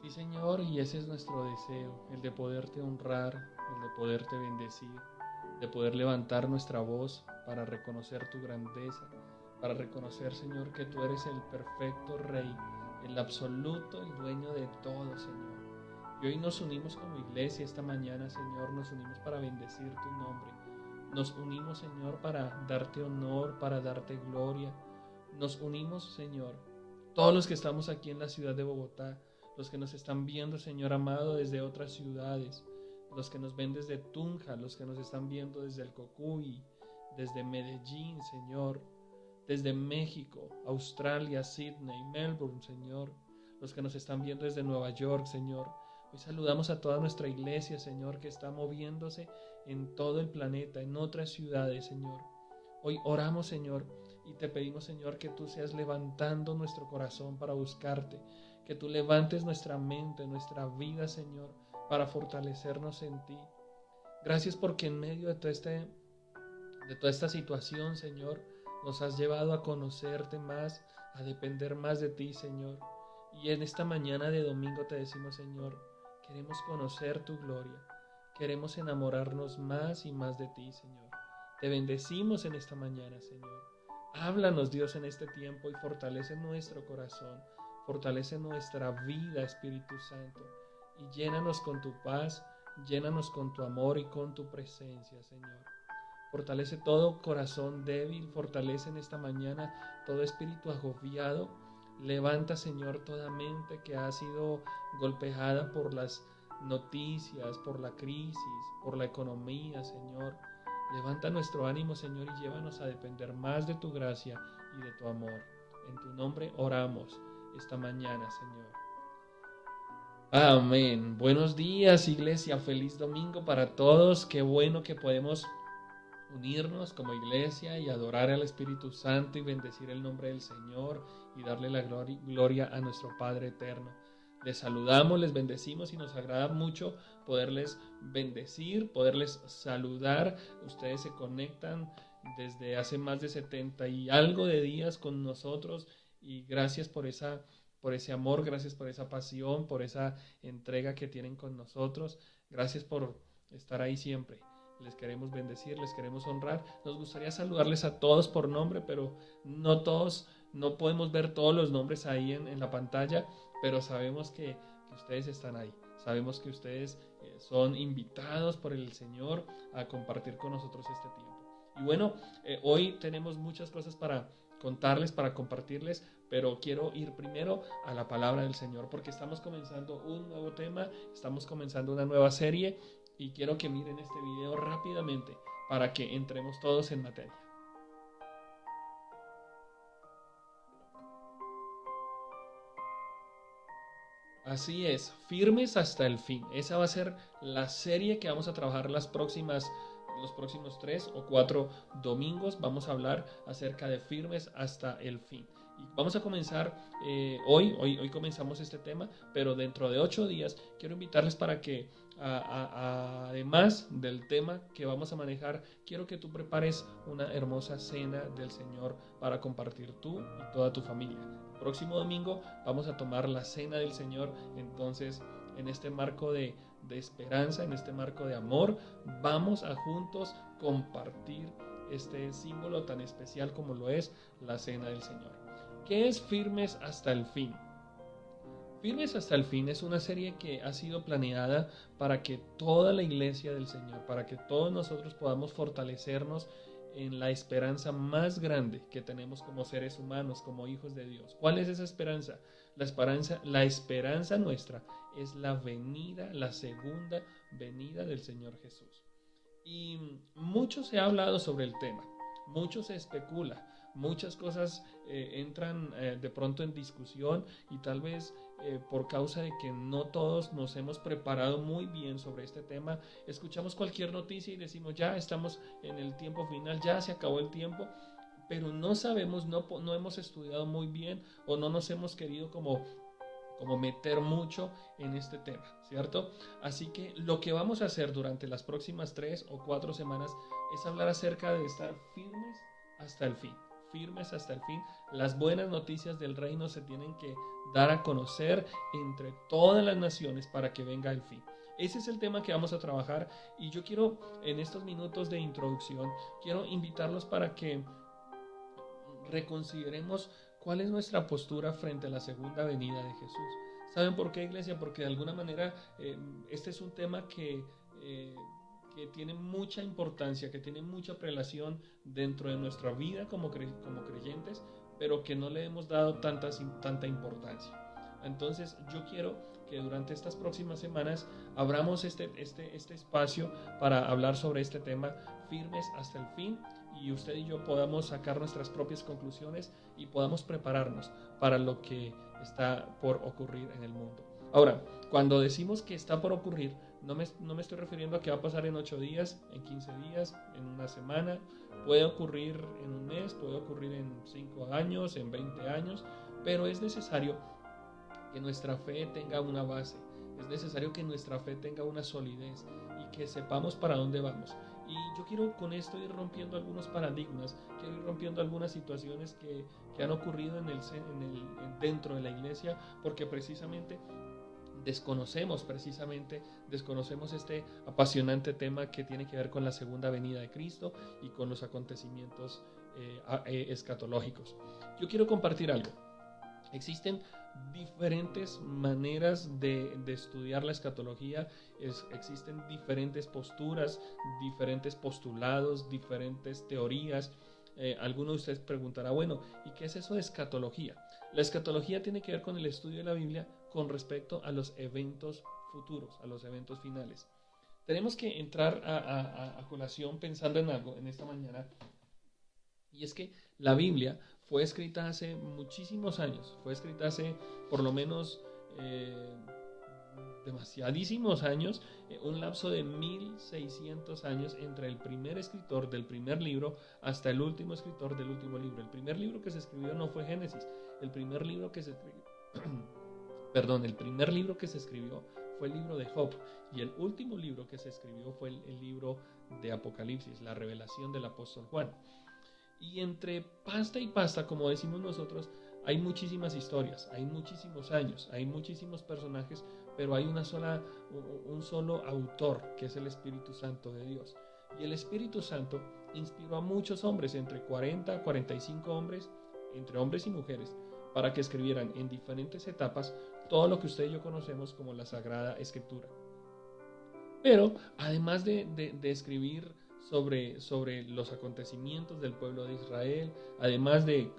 Sí, Señor, y ese es nuestro deseo, el de poderte honrar, el de poderte bendecir, de poder levantar nuestra voz para reconocer tu grandeza, para reconocer, Señor, que tú eres el perfecto Rey, el absoluto, el dueño de todo, Señor. Y hoy nos unimos como iglesia esta mañana, Señor, nos unimos para bendecir tu nombre. Nos unimos, Señor, para darte honor, para darte gloria. Nos unimos, Señor, todos los que estamos aquí en la ciudad de Bogotá, los que nos están viendo, Señor amado, desde otras ciudades, los que nos ven desde Tunja, los que nos están viendo desde el Cocuy, desde Medellín, Señor, desde México, Australia, Sydney, Melbourne, Señor, los que nos están viendo desde Nueva York, Señor. Hoy saludamos a toda nuestra iglesia, Señor, que está moviéndose en todo el planeta, en otras ciudades, Señor. Hoy oramos, Señor, y te pedimos, Señor, que tú seas levantando nuestro corazón para buscarte, que tú levantes nuestra mente, nuestra vida, Señor, para fortalecernos en ti. Gracias porque en medio de toda esta situación, Señor, nos has llevado a conocerte más, a depender más de ti, Señor. Y en esta mañana de domingo te decimos, Señor, queremos conocer tu gloria, queremos enamorarnos más y más de ti, Señor. Te bendecimos en esta mañana, Señor. Háblanos, Dios, en este tiempo y fortalece nuestro corazón, fortalece nuestra vida, Espíritu Santo, y llénanos con tu paz, llénanos con tu amor y con tu presencia, Señor. Fortalece todo corazón débil, fortalece en esta mañana todo espíritu agobiado. Levanta, Señor, toda mente que ha sido golpeada por las noticias, por la crisis, por la economía, Señor. Levanta nuestro ánimo, Señor, y llévanos a depender más de tu gracia y de tu amor. En tu nombre oramos esta mañana, Señor. Amén. Buenos días, iglesia. Feliz domingo para todos. Qué bueno que podemos unirnos como iglesia y adorar al Espíritu Santo y bendecir el nombre del Señor y darle la gloria a nuestro Padre eterno. Les saludamos, les bendecimos y nos agrada mucho poderles bendecir, poderles saludar. Ustedes se conectan desde hace más de 70 y algo de días con nosotros y gracias por ese amor, gracias por esa pasión, por esa entrega que tienen con nosotros. Gracias por estar ahí siempre. Les queremos bendecir, les queremos honrar. Nos gustaría saludarles a todos por nombre, pero no todos, no podemos ver todos los nombres ahí en la pantalla, pero sabemos que ustedes están ahí. Sabemos que ustedes son invitados por el Señor a compartir con nosotros este tiempo. Y bueno, hoy tenemos muchas cosas para contarles, para compartirles, pero quiero ir primero a la palabra del Señor, porque estamos comenzando un nuevo tema, estamos comenzando una nueva serie y quiero que miren este video rápidamente para que entremos todos en materia. Así es, firmes hasta el fin. Esa va a ser la serie que vamos a trabajar los próximos 3 o 4 domingos. Vamos a hablar acerca de firmes hasta el fin. Y vamos a comenzar hoy comenzamos este tema, pero dentro de 8 días quiero invitarles para que, además del tema que vamos a manejar, quiero que tú prepares una hermosa cena del Señor para compartir tú y toda tu familia. El próximo domingo vamos a tomar la cena del Señor, entonces en este marco de esperanza, en este marco de amor, vamos a juntos compartir este símbolo tan especial como lo es la cena del Señor. ¿Qué es Firmes hasta el fin? Firmes hasta el fin es una serie que ha sido planeada para que toda la iglesia del Señor, para que todos nosotros podamos fortalecernos en la esperanza más grande que tenemos como seres humanos, como hijos de Dios. ¿Cuál es esa esperanza? La esperanza nuestra es la venida, la segunda venida del Señor Jesús. Y mucho se ha hablado sobre el tema, mucho se especula, muchas cosas entran de pronto en discusión y tal vez por causa de que no todos nos hemos preparado muy bien sobre este tema, escuchamos cualquier noticia y decimos ya estamos en el tiempo final, ya se acabó el tiempo, pero no sabemos, no hemos estudiado muy bien o no nos hemos querido como meter mucho en este tema, ¿cierto? Así que lo que vamos a hacer durante las próximas 3 o 4 semanas es hablar acerca de estar firmes hasta el fin. firmes hasta el fin. Las buenas noticias del reino se tienen que dar a conocer entre todas las naciones para que venga el fin. Ese es el tema que vamos a trabajar, y yo quiero, en estos minutos de introducción, quiero invitarlos para que reconsideremos cuál es nuestra postura frente a la segunda venida de Jesús. ¿Saben por qué, iglesia? Porque de alguna manera este es un tema que tiene mucha importancia, que tiene mucha prelación dentro de nuestra vida como creyentes, pero que no le hemos dado tanta importancia. Entonces yo quiero que durante estas próximas semanas abramos este espacio para hablar sobre este tema, firmes hasta el fin, y usted y yo podamos sacar nuestras propias conclusiones y podamos prepararnos para lo que está por ocurrir en el mundo. Ahora, cuando decimos que está por ocurrir, no me estoy refiriendo a que va a pasar en 8 días, en 15 días, en una semana. Puede ocurrir en un mes, puede ocurrir en 5 años, en 20 años, pero es necesario que nuestra fe tenga una base, es necesario que nuestra fe tenga una solidez y que sepamos para dónde vamos. Y yo quiero con esto ir rompiendo algunos paradigmas, quiero ir rompiendo algunas situaciones que han ocurrido dentro de la iglesia, porque precisamente desconocemos este apasionante tema que tiene que ver con la segunda venida de Cristo y con los acontecimientos escatológicos. Yo quiero compartir algo. Existen diferentes maneras de estudiar la escatología, existen diferentes posturas, diferentes postulados, diferentes teorías. Alguno de ustedes preguntará, bueno, ¿y qué es eso de escatología? La escatología tiene que ver con el estudio de la Biblia con respecto a los eventos futuros, a los eventos finales. Tenemos que entrar a colación pensando en algo en esta mañana, y es que la Biblia fue escrita hace muchísimos años, fue escrita hace por lo menos demasiadísimos años, un lapso de 1600 años entre el primer escritor del primer libro hasta el último escritor del último libro. El primer libro que se escribió no fue Génesis, el primer libro que se escribió, el primer libro que se escribió fue el libro de Job, y el último libro que se escribió fue el libro de Apocalipsis, la revelación del apóstol Juan. Y entre pasta y pasta, como decimos nosotros, hay muchísimas historias, hay muchísimos años, hay muchísimos personajes, pero hay un solo autor, que es el Espíritu Santo de Dios. Y el Espíritu Santo inspiró a muchos hombres, entre 40 a 45 hombres, entre hombres y mujeres, para que escribieran en diferentes etapas todo lo que usted y yo conocemos como la Sagrada Escritura. Pero además de escribir sobre los acontecimientos del pueblo de Israel, además de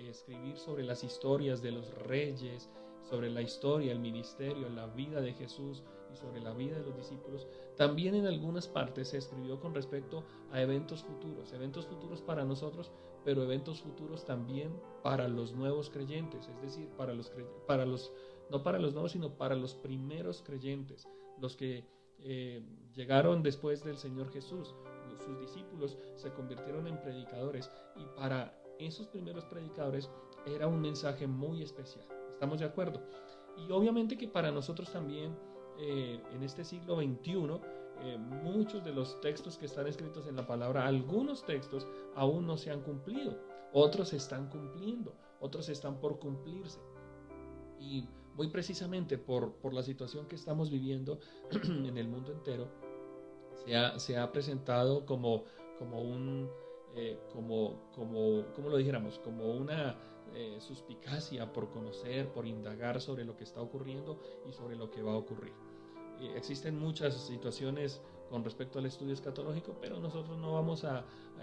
escribir sobre las historias de los reyes, sobre la historia, el ministerio, la vida de Jesús y sobre la vida de los discípulos, también en algunas partes se escribió con respecto a eventos futuros para nosotros, pero eventos futuros también para los nuevos creyentes, es decir, no para los nuevos, sino para los primeros creyentes, los que llegaron después del Señor Jesús. Sus discípulos se convirtieron en predicadores, y para esos primeros predicadores era un mensaje muy especial. ¿Estamos de acuerdo? Y obviamente que para nosotros también en este siglo XXI muchos de los textos que están escritos en la palabra, algunos textos aún no se han cumplido, otros se están cumpliendo, otros están por cumplirse. Y muy precisamente por la situación que estamos viviendo en el mundo entero, se ha presentado como una suspicacia por conocer, por indagar sobre lo que está ocurriendo y sobre lo que va a ocurrir. Existen muchas situaciones con respecto al estudio escatológico, pero nosotros no vamos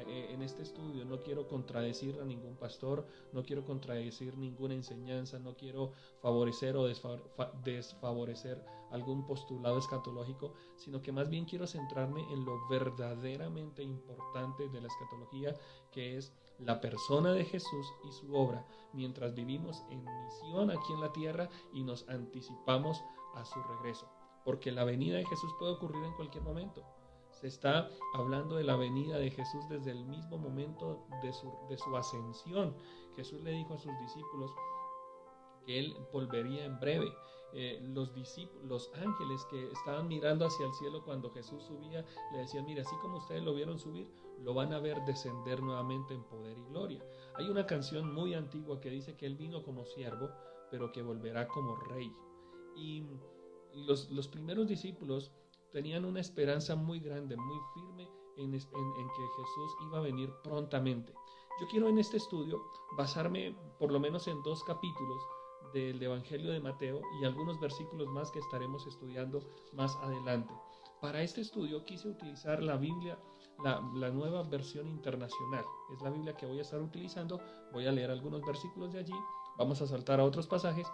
en este estudio, no quiero contradecir a ningún pastor, no quiero contradecir ninguna enseñanza, no quiero favorecer o desfavorecer algún postulado escatológico, sino que más bien quiero centrarme en lo verdaderamente importante de la escatología, que es la persona de Jesús y su obra, mientras vivimos en misión aquí en la tierra y nos anticipamos a su regreso. Porque la venida de Jesús puede ocurrir en cualquier momento. Se está hablando de la venida de Jesús desde el mismo momento de su ascensión. Jesús le dijo a sus discípulos que Él volvería en breve. Los ángeles que estaban mirando hacia el cielo cuando Jesús subía, le decían, mira, así como ustedes lo vieron subir, lo van a ver descender nuevamente en poder y gloria. Hay una canción muy antigua que dice que Él vino como siervo, pero que volverá como rey. Y los primeros discípulos tenían una esperanza muy grande, muy firme en que Jesús iba a venir prontamente. Yo quiero en este estudio basarme por lo menos en 2 capítulos del Evangelio de Mateo y algunos versículos más que estaremos estudiando más adelante. Para este estudio quise utilizar la Biblia, la nueva versión internacional. Es la Biblia que voy a estar utilizando. Voy a leer algunos versículos de allí, vamos a saltar a otros pasajes,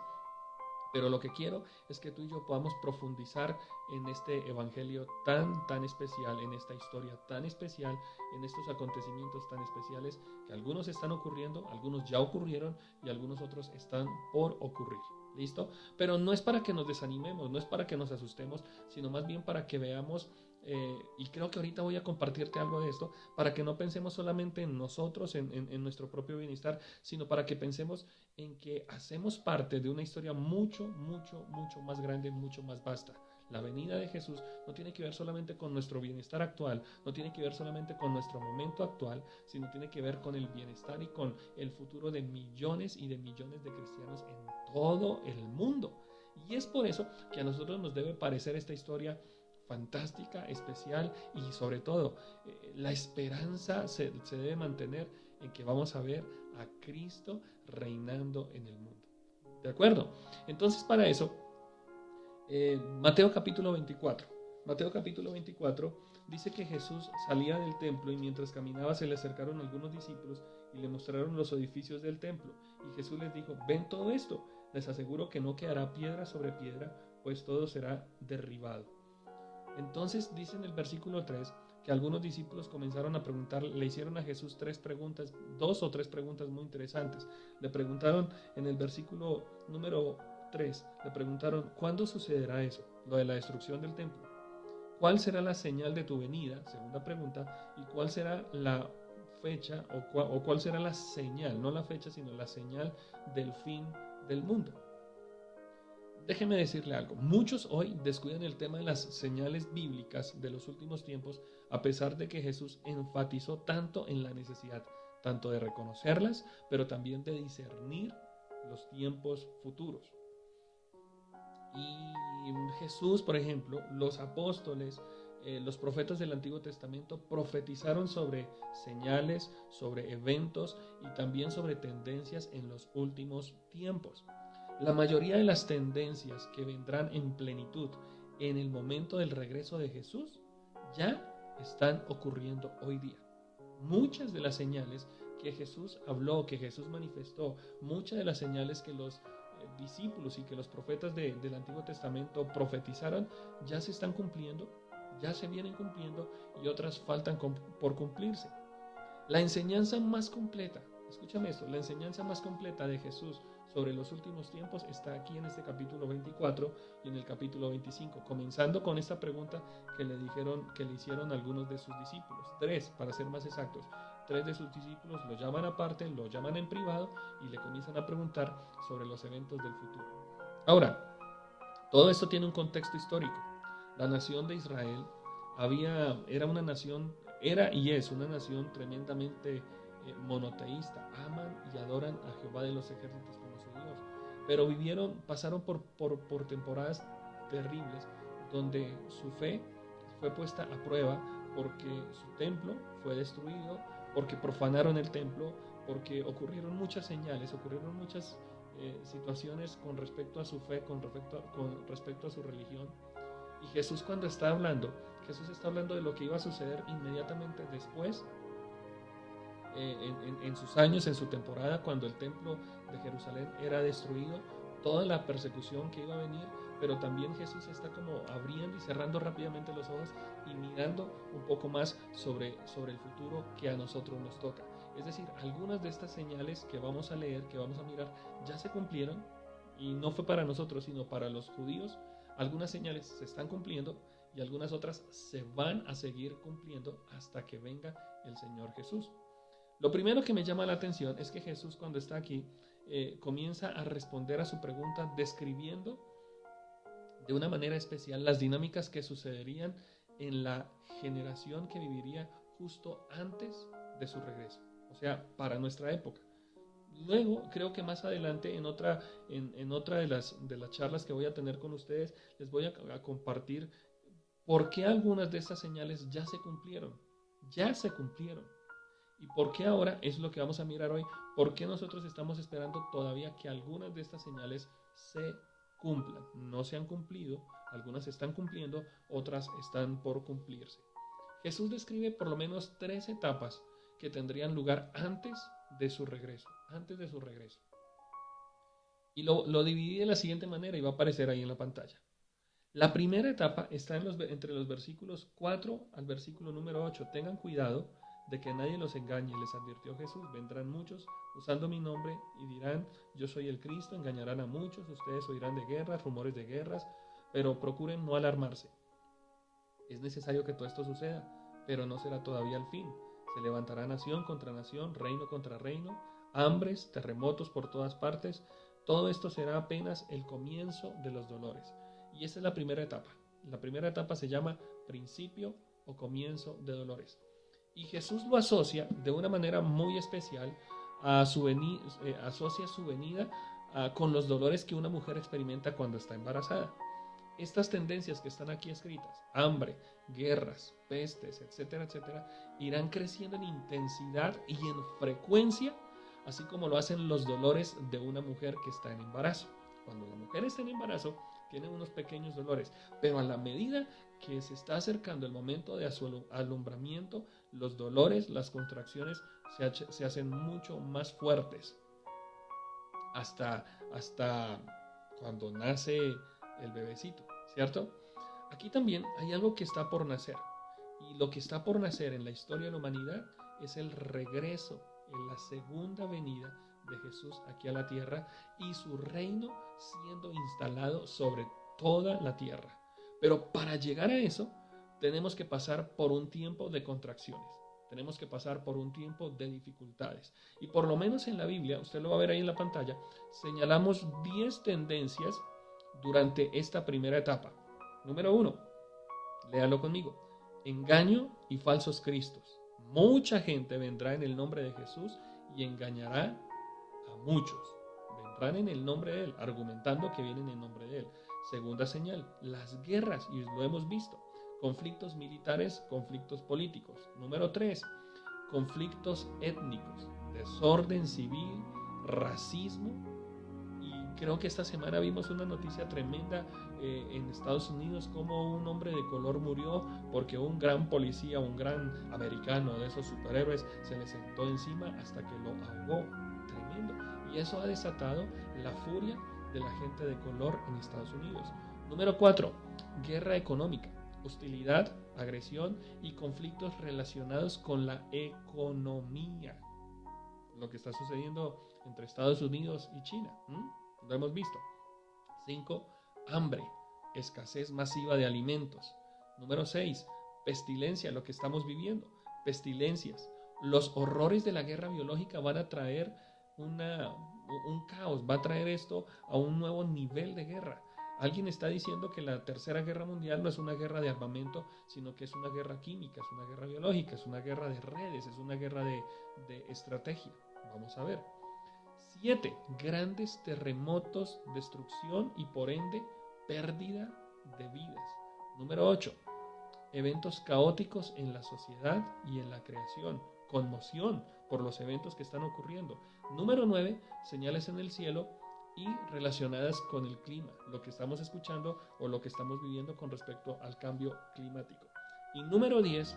pero lo que quiero es que tú y yo podamos profundizar en este evangelio tan especial, en esta historia tan especial, en estos acontecimientos tan especiales que algunos están ocurriendo, algunos ya ocurrieron y algunos otros están por ocurrir. ¿Listo? Pero no es para que nos desanimemos, no es para que nos asustemos, sino más bien para que veamos, y creo que ahorita voy a compartirte algo de esto, para que no pensemos solamente en nosotros, en nuestro propio bienestar, sino para que pensemos en que hacemos parte de una historia mucho más grande, mucho más vasta. La venida de Jesús no tiene que ver solamente con nuestro bienestar actual, no tiene que ver solamente con nuestro momento actual, sino tiene que ver con el bienestar y con el futuro de millones y de millones de cristianos en todo el mundo. Y es por eso que a nosotros nos debe parecer esta historia fantástica, especial y sobre todo la esperanza se debe mantener en que vamos a ver a Cristo reinando en el mundo. ¿De acuerdo? Entonces para eso, Mateo capítulo 24. Mateo capítulo 24 dice que Jesús salía del templo y mientras caminaba se le acercaron algunos discípulos y le mostraron los edificios del templo. Y Jesús les dijo, ¿ven todo esto? Les aseguro que no quedará piedra sobre piedra, pues todo será derribado. Entonces dice en el versículo 3 que algunos discípulos comenzaron a preguntar, le hicieron a Jesús 2 o 3 preguntas muy interesantes. Le preguntaron en el versículo número 3, le preguntaron, ¿cuándo sucederá eso? Lo de la destrucción del templo. ¿Cuál será la señal de tu venida? Segunda pregunta. ¿Y cuál será la fecha o cuál será la señal? No la fecha, sino la señal del fin del mundo. Déjeme decirle algo, muchos hoy descuidan el tema de las señales bíblicas de los últimos tiempos, a pesar de que Jesús enfatizó tanto en la necesidad, tanto de reconocerlas, pero también de discernir los tiempos futuros. Y Jesús, por ejemplo, los apóstoles, los profetas del Antiguo Testamento profetizaron sobre señales, sobre eventos y también sobre tendencias en los últimos tiempos. La mayoría de las tendencias que vendrán en plenitud en el momento del regreso de Jesús ya están ocurriendo hoy día. Muchas de las señales que Jesús habló, que Jesús manifestó, muchas de las señales que los discípulos y que los profetas del Antiguo Testamento profetizaron ya se están cumpliendo, ya se vienen cumpliendo y otras faltan por cumplirse. La enseñanza más completa, escúchame esto, la enseñanza más completa de Jesús sobre los últimos tiempos está aquí en este capítulo 24 y en el capítulo 25, comenzando con esta pregunta que le hicieron algunos de sus discípulos, 3 para ser más exactos. 3 de sus discípulos lo llaman aparte, lo llaman en privado y le comienzan a preguntar sobre los eventos del futuro. Ahora, todo esto tiene un contexto histórico. La nación de Israel era y es una nación tremendamente monoteísta. Aman y adoran a Jehová de los ejércitos como su Dios. Pero pasaron por temporadas terribles donde su fe fue puesta a prueba porque su templo fue destruido, porque profanaron el templo, porque ocurrieron muchas señales, ocurrieron muchas situaciones con respecto a su fe, con respecto a su religión. Y Jesús cuando está hablando de lo que iba a suceder inmediatamente después, en sus años, en su temporada, cuando el templo de Jerusalén era destruido, toda la persecución que iba a venir, pero también Jesús está como abriendo y cerrando rápidamente los ojos y mirando un poco más sobre el futuro que a nosotros nos toca. Es decir, algunas de estas señales que vamos a leer, que vamos a mirar, ya se cumplieron y no fue para nosotros, sino para los judíos. Algunas señales se están cumpliendo y algunas otras se van a seguir cumpliendo hasta que venga el Señor Jesús. Lo primero que me llama la atención es que Jesús cuando está aquí comienza a responder a su pregunta describiendo de una manera especial las dinámicas que sucederían en la generación que viviría justo antes de su regreso, o sea, para nuestra época. Luego, creo que más adelante, en otra de las charlas que voy a tener con ustedes, les voy a compartir por qué algunas de estas señales ya se cumplieron. Ya se cumplieron. ¿Y por qué ahora? Es lo que vamos a mirar hoy. ¿Por qué nosotros estamos esperando todavía que algunas de estas señales se cumplan? No se han cumplido, algunas se están cumpliendo, otras están por cumplirse. Jesús describe por lo menos 3 etapas que tendrían lugar antes de su regreso. Antes de su regreso. Y lo dividí de la siguiente manera y va a aparecer ahí en la pantalla. La primera etapa está entre los versículos 4 al versículo número 8. Tengan cuidado de que nadie los engañe, les advirtió Jesús. Vendrán muchos usando mi nombre y dirán, yo soy el Cristo, engañarán a muchos, ustedes oirán de guerras, rumores de guerras, pero procuren no alarmarse. Es necesario que todo esto suceda, pero no será todavía el fin. Se levantará nación contra nación, reino contra reino, hambres, terremotos por todas partes. Todo esto será apenas el comienzo de los dolores. Y esta es la primera etapa. La primera etapa se llama principio o comienzo de dolores. Y Jesús lo asocia de una manera muy especial asocia su venida con los dolores que una mujer experimenta cuando está embarazada. Estas tendencias que están aquí escritas, hambre, guerras, pestes, etcétera, etcétera, irán creciendo en intensidad y en frecuencia, así como lo hacen los dolores de una mujer que está en embarazo. Cuando la mujer está en embarazo, tiene unos pequeños dolores, pero a la medida que se está acercando el momento de su alumbramiento, los dolores, las contracciones se hacen mucho más fuertes. Hasta cuando nace el bebecito, ¿cierto? Aquí también hay algo que está por nacer. Y lo que está por nacer en la historia de la humanidad es el regreso, en la segunda venida de Jesús aquí a la tierra y su reino siendo instalado sobre toda la tierra. Pero para llegar a eso, tenemos que pasar por un tiempo de contracciones. Tenemos que pasar por un tiempo de dificultades. Y por lo menos en la Biblia, usted lo va a ver ahí en la pantalla, señalamos 10 tendencias durante esta primera etapa. Número 1, léalo conmigo. Engaño y falsos cristos. Mucha gente vendrá en el nombre de Jesús y engañará a muchos. Vendrán en el nombre de Él, argumentando que vienen en nombre de Él. Segunda señal, las guerras, y lo hemos visto. Conflictos militares, conflictos políticos. Número 3, conflictos étnicos, desorden civil, racismo. Y creo que esta semana vimos una noticia tremenda en Estados Unidos, como un hombre de color murió porque un gran policía, un gran americano de esos superhéroes, se le sentó encima hasta que lo ahogó. Tremendo. Y eso ha desatado la furia de la gente de color en Estados Unidos. Número 4, guerra económica, hostilidad, agresión y conflictos relacionados con la economía. Lo que está sucediendo entre Estados Unidos y China. Lo hemos visto. 5, hambre, escasez masiva de alimentos. Número 6, pestilencia, lo que estamos viviendo. Pestilencias. Los horrores de la guerra biológica van a traer un caos, va a traer esto a un nuevo nivel de guerra. Alguien está diciendo que la tercera guerra mundial no es una guerra de armamento, sino que es una guerra química, es una guerra biológica, es una guerra de redes, es una guerra de estrategia. Vamos a ver. 7, grandes terremotos, destrucción y por ende pérdida de vidas. Número 8, eventos caóticos en la sociedad y en la creación, conmoción por los eventos que están ocurriendo. Número 9, señales en el cielo y relacionadas con el clima, lo que estamos escuchando o lo que estamos viviendo con respecto al cambio climático. Y número 10,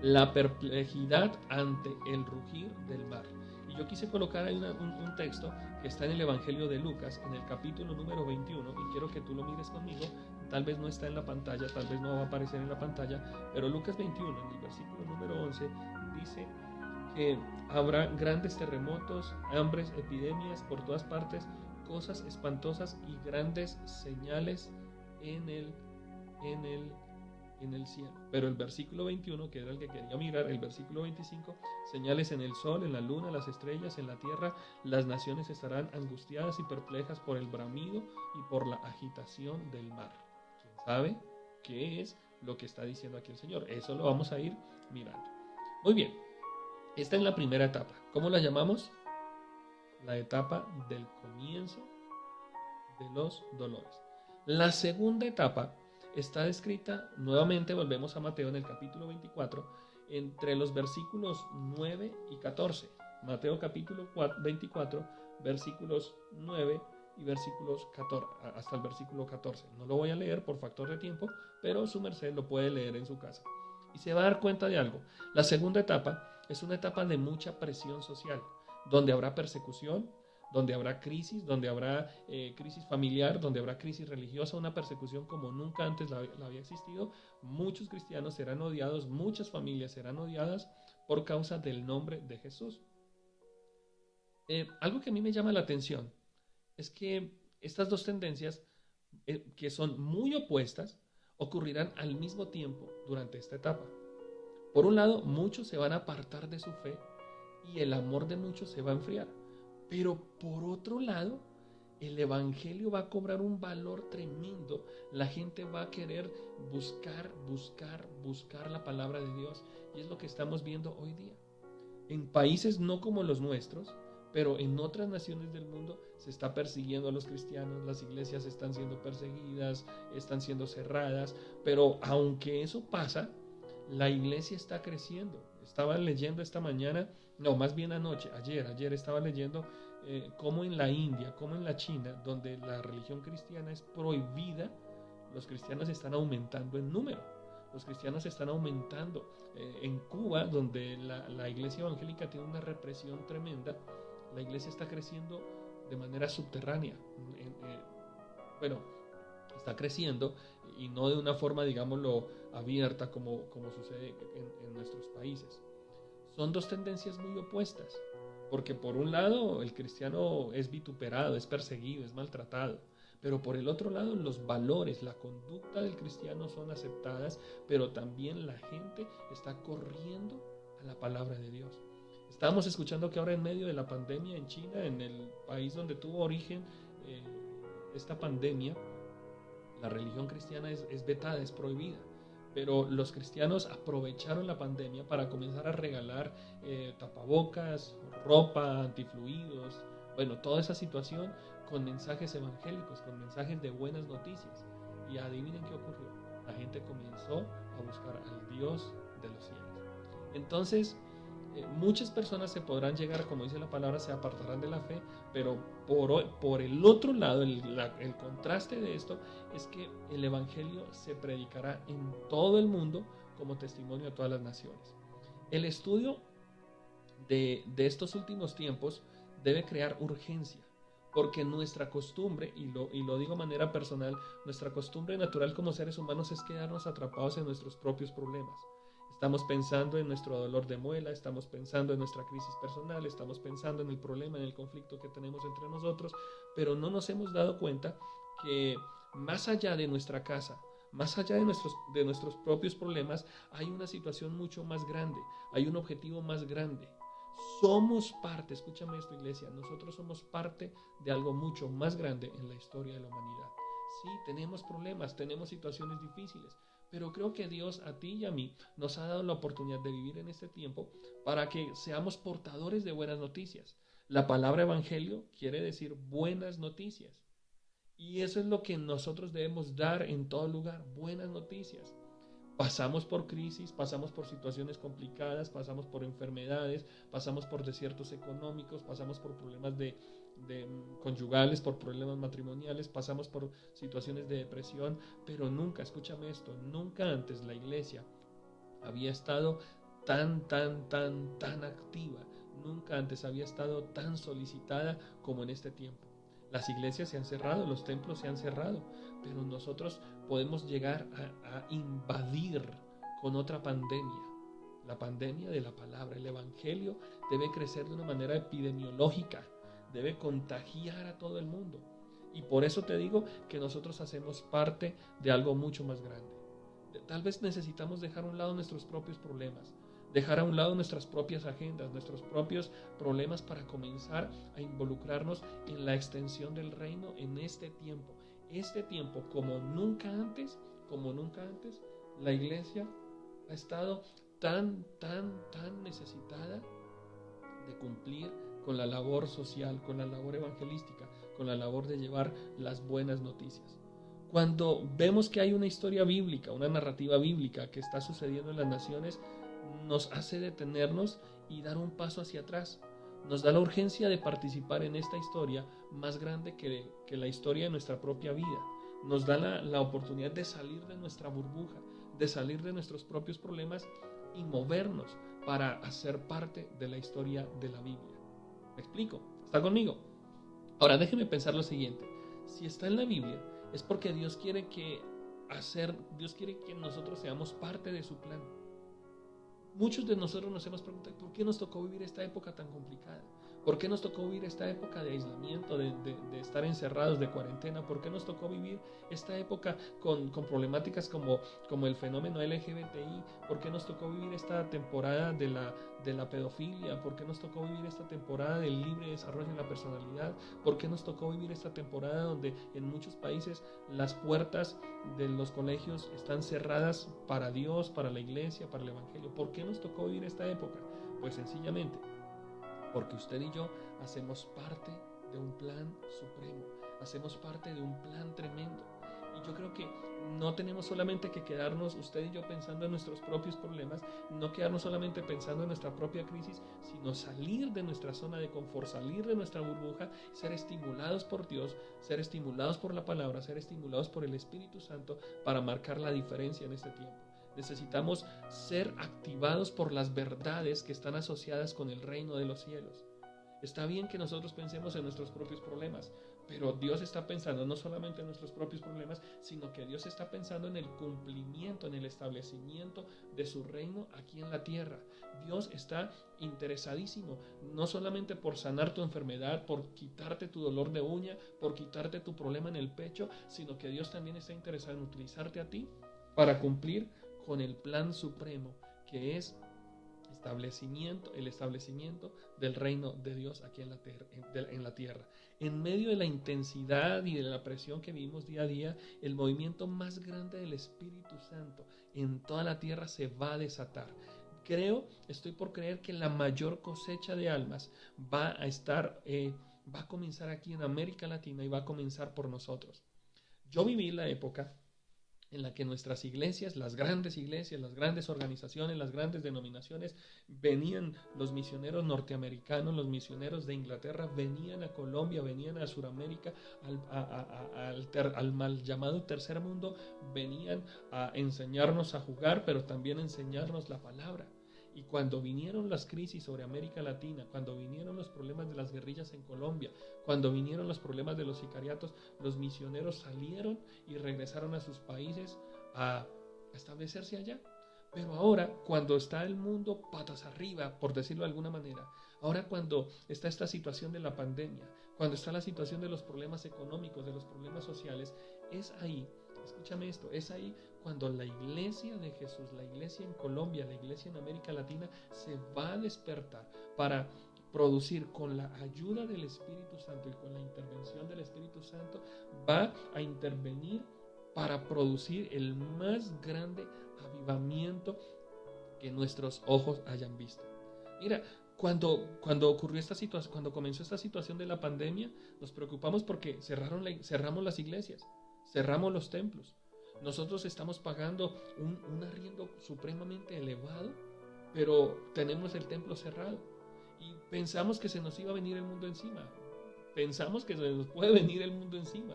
la perplejidad ante el rugir del mar. Y yo quise colocar ahí un texto que está en el Evangelio de Lucas, en el capítulo número 21, y quiero que tú lo mires conmigo. Tal vez no está en la pantalla, tal vez no va a aparecer en la pantalla, pero Lucas 21, en el versículo número 11, dice que habrá grandes terremotos, hambres, epidemias por todas partes, cosas espantosas y grandes señales en el en el cielo. Pero el versículo 21, que era el que quería mirar, el versículo 25, señales en el sol, en la luna, las estrellas, en la tierra, las naciones estarán angustiadas y perplejas por el bramido y por la agitación del mar. ¿Quién sabe qué es lo que está diciendo aquí el Señor? Eso lo vamos a ir mirando. Muy bien, esta es la primera etapa. ¿Cómo la llamamos? La etapa del comienzo de los dolores. La segunda etapa está descrita, nuevamente volvemos a Mateo en el capítulo 24, entre los versículos 9 y 14. Mateo capítulo 24, versículos 9 y versículos 14, hasta el versículo 14. No lo voy a leer por factor de tiempo, pero su merced lo puede leer en su casa. Y se va a dar cuenta de algo. La segunda etapa es una etapa de mucha presión social, donde habrá persecución, donde habrá crisis, donde habrá crisis familiar, donde habrá crisis religiosa, una persecución como nunca antes la había existido. Muchos cristianos serán odiados, muchas familias serán odiadas por causa del nombre de Jesús. Algo que a mí me llama la atención es que estas dos tendencias, que son muy opuestas, ocurrirán al mismo tiempo durante esta etapa. Por un lado, muchos se van a apartar de su fe y el amor de muchos se va a enfriar. Pero por otro lado, el evangelio va a cobrar un valor tremendo. La gente va a querer buscar la palabra de Dios. Y es lo que estamos viendo hoy día. En países no como los nuestros, pero en otras naciones del mundo se está persiguiendo a los cristianos. Las iglesias están siendo perseguidas, están siendo cerradas. Pero aunque eso pasa, la iglesia está creciendo. Estaba leyendo esta mañana, no, más bien anoche, ayer estaba leyendo cómo en la India, cómo en la China, donde la religión cristiana es prohibida, los cristianos están aumentando en número. Los cristianos están aumentando. En Cuba, donde la iglesia evangélica tiene una represión tremenda, la iglesia está creciendo de manera subterránea. Bueno, está creciendo y no de una forma, digámoslo, abierta como sucede en nuestros países. Son dos tendencias muy opuestas, porque por un lado el cristiano es vituperado, es perseguido, es maltratado, pero por el otro lado los valores, la conducta del cristiano son aceptadas, pero también la gente está corriendo a la palabra de Dios. Estábamos escuchando que ahora en medio de la pandemia en China, en el país donde tuvo origen esta pandemia, la religión cristiana es vetada, es prohibida. Pero los cristianos aprovecharon la pandemia para comenzar a regalar tapabocas, ropa, antifluidos, bueno, toda esa situación con mensajes evangélicos, con mensajes de buenas noticias. Y adivinen qué ocurrió. La gente comenzó a buscar al Dios de los cielos. Entonces, muchas personas se podrán llegar, como dice la palabra, se apartarán de la fe, pero por el otro lado, el contraste de esto es que el evangelio se predicará en todo el mundo como testimonio a todas las naciones. El estudio de estos últimos tiempos debe crear urgencia, porque nuestra costumbre, y lo digo de manera personal, nuestra costumbre natural como seres humanos es quedarnos atrapados en nuestros propios problemas. Estamos pensando en nuestro dolor de muela, estamos pensando en nuestra crisis personal, estamos pensando en el problema, en el conflicto que tenemos entre nosotros, pero no nos hemos dado cuenta que más allá de nuestra casa, más allá de nuestros propios problemas, hay una situación mucho más grande, hay un objetivo más grande. Somos parte, escúchame esto, iglesia, nosotros somos parte de algo mucho más grande en la historia de la humanidad. Sí, tenemos problemas, tenemos situaciones difíciles, pero creo que Dios a ti y a mí nos ha dado la oportunidad de vivir en este tiempo para que seamos portadores de buenas noticias. La palabra evangelio quiere decir buenas noticias. Y eso es lo que nosotros debemos dar en todo lugar, buenas noticias. Pasamos por crisis, pasamos por situaciones complicadas, pasamos por enfermedades, pasamos por desiertos económicos, pasamos por problemas de conyugales, por problemas matrimoniales, pasamos por situaciones de depresión, pero nunca, escúchame esto, nunca antes la iglesia había estado tan activa, nunca antes había estado tan solicitada como en este tiempo. Las iglesias se han cerrado, los templos se han cerrado, pero nosotros podemos llegar a invadir con otra pandemia, la pandemia de la palabra. El evangelio debe crecer de una manera epidemiológica, debe contagiar a todo el mundo. Y por eso te digo que nosotros hacemos parte de algo mucho más grande. Tal vez necesitamos dejar a un lado nuestros propios problemas, dejar a un lado nuestras propias agendas, nuestros propios problemas para comenzar a involucrarnos en la extensión del reino en este tiempo. Este tiempo, como nunca antes, la iglesia ha estado tan necesitada de cumplir con la labor social, con la labor evangelística, con la labor de llevar las buenas noticias. Cuando vemos que hay una historia bíblica, una narrativa bíblica que está sucediendo en las naciones, nos hace detenernos y dar un paso hacia atrás. Nos da la urgencia de participar en esta historia más grande que la historia de nuestra propia vida. Nos da la oportunidad de salir de nuestra burbuja, de salir de nuestros propios problemas y movernos para hacer parte de la historia de la Biblia. ¿Me explico? ¿Está conmigo? Ahora déjeme pensar lo siguiente. Si está en la Biblia, es porque Dios quiere que nosotros seamos parte de su plan. Muchos de nosotros nos hemos preguntado, ¿por qué nos tocó vivir esta época tan complicada? ¿Por qué nos tocó vivir esta época de aislamiento, de estar encerrados, de cuarentena? ¿Por qué nos tocó vivir esta época con problemáticas como el fenómeno LGBTI? ¿Por qué nos tocó vivir esta temporada de la pedofilia? ¿Por qué nos tocó vivir esta temporada del libre desarrollo de la personalidad? ¿Por qué nos tocó vivir esta temporada donde en muchos países las puertas de los colegios están cerradas para Dios, para la iglesia, para el evangelio? ¿Por qué nos tocó vivir esta época? Pues sencillamente porque usted y yo hacemos parte de un plan supremo, hacemos parte de un plan tremendo. Y yo creo que no tenemos solamente que quedarnos, usted y yo, pensando en nuestros propios problemas, no quedarnos solamente pensando en nuestra propia crisis, sino salir de nuestra zona de confort, salir de nuestra burbuja, ser estimulados por Dios, ser estimulados por la palabra, ser estimulados por el Espíritu Santo para marcar la diferencia en este tiempo. Necesitamos ser activados por las verdades que están asociadas con el reino de los cielos. Está bien que nosotros pensemos en nuestros propios problemas, pero Dios está pensando no solamente en nuestros propios problemas, sino que Dios está pensando en el cumplimiento, en el establecimiento de su reino aquí en la tierra. Dios está interesadísimo, no solamente por sanar tu enfermedad, por quitarte tu dolor de uña, por quitarte tu problema en el pecho, sino que Dios también está interesado en utilizarte a ti para cumplir con el plan supremo, que es el establecimiento del reino de Dios aquí en la tierra. En medio de la intensidad y de la presión que vivimos día a día, el movimiento más grande del Espíritu Santo en toda la tierra se va a desatar. Estoy por creer que la mayor cosecha de almas va a comenzar aquí en América Latina y va a comenzar por nosotros. Yo viví la época en la que nuestras iglesias, las grandes organizaciones, las grandes denominaciones, venían los misioneros norteamericanos, los misioneros de Inglaterra, venían a Colombia, venían a Sudamérica, al mal llamado tercer mundo, venían a enseñarnos a jugar, pero también a enseñarnos la palabra. Y cuando vinieron las crisis sobre América Latina, cuando vinieron los problemas de las guerrillas en Colombia, cuando vinieron los problemas de los sicariatos, los misioneros salieron y regresaron a sus países a establecerse allá. Pero ahora, cuando está el mundo patas arriba, por decirlo de alguna manera, ahora cuando está esta situación de la pandemia, cuando está la situación de los problemas económicos, de los problemas sociales, es ahí, escúchame esto, es ahí cuando la iglesia de Jesús, la iglesia en Colombia, la iglesia en América Latina, se va a despertar para producir, con la ayuda del Espíritu Santo y con la intervención del Espíritu Santo, va a intervenir para producir el más grande avivamiento que nuestros ojos hayan visto. Mira, cuando ocurrió esta situación, cuando comenzó esta situación de la pandemia, nos preocupamos porque cerramos las iglesias, cerramos los templos. Nosotros estamos pagando un arriendo supremamente elevado, pero tenemos el templo cerrado y pensamos que se nos iba a venir el mundo encima. Pensamos que se nos puede venir el mundo encima.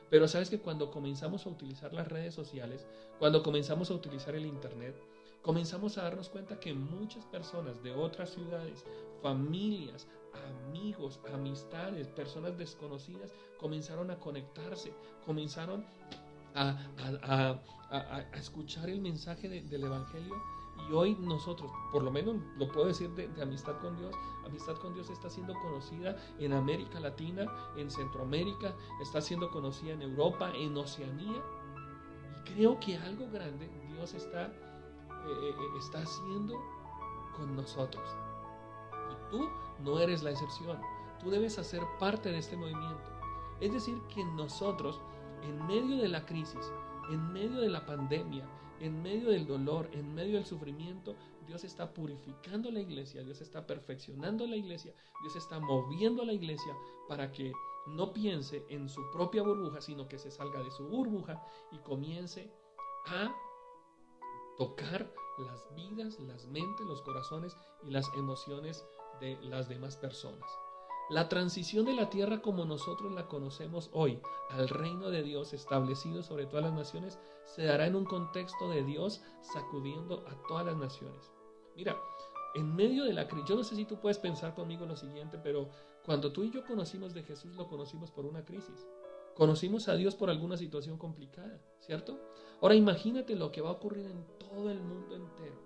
Pero sabes que cuando comenzamos a utilizar las redes sociales, cuando comenzamos a utilizar el internet, comenzamos a darnos cuenta que muchas personas de otras ciudades, familias, amigos, amistades, personas desconocidas, comenzaron a conectarse, comenzaron a escuchar el mensaje del Evangelio. Y hoy nosotros, por lo menos lo puedo decir de amistad con Dios está siendo conocida en América Latina, en Centroamérica, está siendo conocida en Europa, en Oceanía. Y creo que algo grande Dios está haciendo con nosotros. Y tú no eres la excepción. Tú debes hacer parte de este movimiento. Es decir, que nosotros, en medio de la crisis, en medio de la pandemia, en medio del dolor, en medio del sufrimiento, Dios está purificando la iglesia, Dios está perfeccionando la iglesia, Dios está moviendo a la iglesia para que no piense en su propia burbuja, sino que se salga de su burbuja y comience a tocar las vidas, las mentes, los corazones y las emociones de las demás personas. La transición de la tierra como nosotros la conocemos hoy al reino de Dios establecido sobre todas las naciones se dará en un contexto de Dios sacudiendo a todas las naciones. Mira, en medio de la crisis, yo no sé si tú puedes pensar conmigo lo siguiente, pero cuando tú y yo conocimos de Jesús, lo conocimos por una crisis. Conocimos a Dios por alguna situación complicada, ¿cierto? Ahora imagínate lo que va a ocurrir en todo el mundo entero.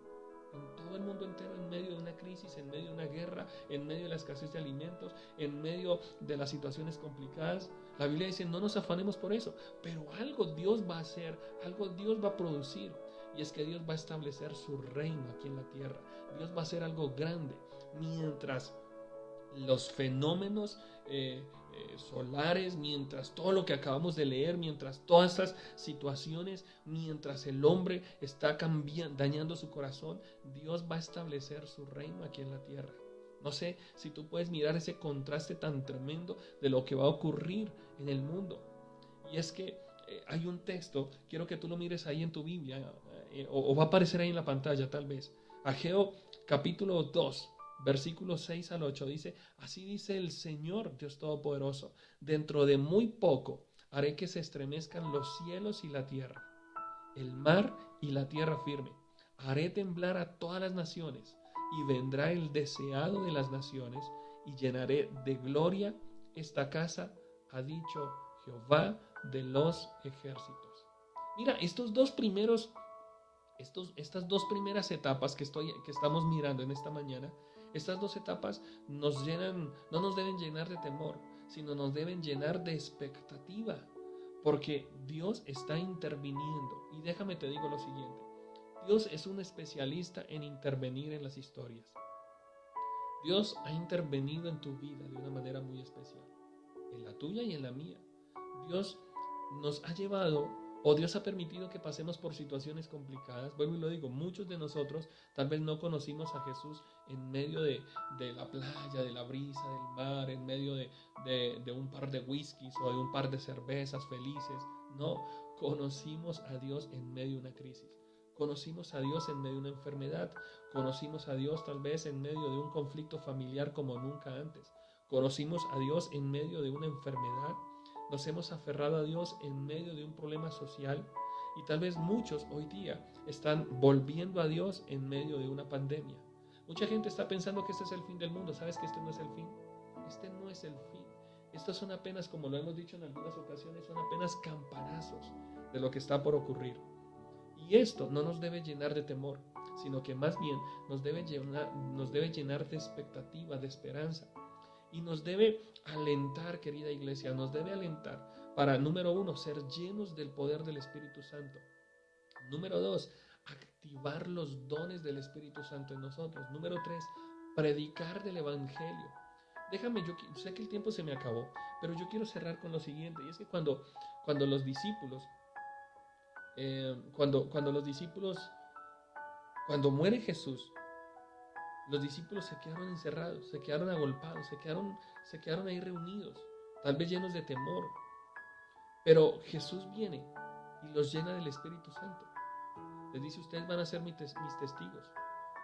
En todo el mundo entero, en medio de una crisis, en medio de una guerra, en medio de la escasez de alimentos, en medio de las situaciones complicadas. La Biblia dice, no nos afanemos por eso, pero algo Dios va a hacer, algo Dios va a producir. Y es que Dios va a establecer su reino aquí en la tierra. Dios va a hacer algo grande. Mientras los fenómenos solares, mientras todo lo que acabamos de leer, mientras todas estas situaciones, mientras el hombre está dañando su corazón, Dios va a establecer su reino aquí en la tierra. No sé si tú puedes mirar ese contraste tan tremendo de lo que va a ocurrir en el mundo. Y es que hay un texto, quiero que tú lo mires ahí en tu Biblia, o va a aparecer ahí en la pantalla tal vez. Ageo capítulo 2. Versículos 6 al 8 dice, así dice el Señor Dios Todopoderoso, dentro de muy poco haré que se estremezcan los cielos y la tierra, el mar y la tierra firme. Haré temblar a todas las naciones y vendrá el deseado de las naciones y llenaré de gloria esta casa, ha dicho Jehová de los ejércitos. Mira, estas dos primeras etapas que estamos mirando en esta mañana, estas dos etapas no nos deben llenar de temor, sino nos deben llenar de expectativa, porque Dios está interviniendo. Y déjame te digo lo siguiente, Dios es un especialista en intervenir en las historias. Dios ha intervenido en tu vida de una manera muy especial, en la tuya y en la mía. Dios nos ha llevado, o Dios ha permitido que pasemos por situaciones complicadas. Vuelvo y lo digo, muchos de nosotros tal vez no conocimos a Jesús en medio de la playa, de la brisa, del mar, en medio de un par de whiskies o de un par de cervezas felices. No, conocimos a Dios en medio de una crisis. Conocimos a Dios en medio de una enfermedad. Conocimos a Dios tal vez en medio de un conflicto familiar como nunca antes. Conocimos a Dios en medio de una enfermedad. Nos hemos aferrado a Dios en medio de un problema social y tal vez muchos hoy día están volviendo a Dios en medio de una pandemia. Mucha gente está pensando que este es el fin del mundo. ¿Sabes que este no es el fin? Este no es el fin. Estos son apenas, como lo hemos dicho en algunas ocasiones, son apenas campanazos de lo que está por ocurrir. Y esto no nos debe llenar de temor, sino que más bien nos debe llenar de expectativa, de esperanza. Y nos debe alentar, querida iglesia, nos debe alentar para, número 1, ser llenos del poder del Espíritu Santo. Número 2, activar los dones del Espíritu Santo en nosotros. Número 3, predicar del Evangelio. Déjame, yo sé que el tiempo se me acabó, pero yo quiero cerrar con lo siguiente, y es que cuando los discípulos, cuando muere Jesús, los discípulos se quedaron encerrados, se quedaron agolpados, se quedaron ahí reunidos, tal vez llenos de temor. Pero Jesús viene y los llena del Espíritu Santo. Les dice, ustedes van a ser mis testigos.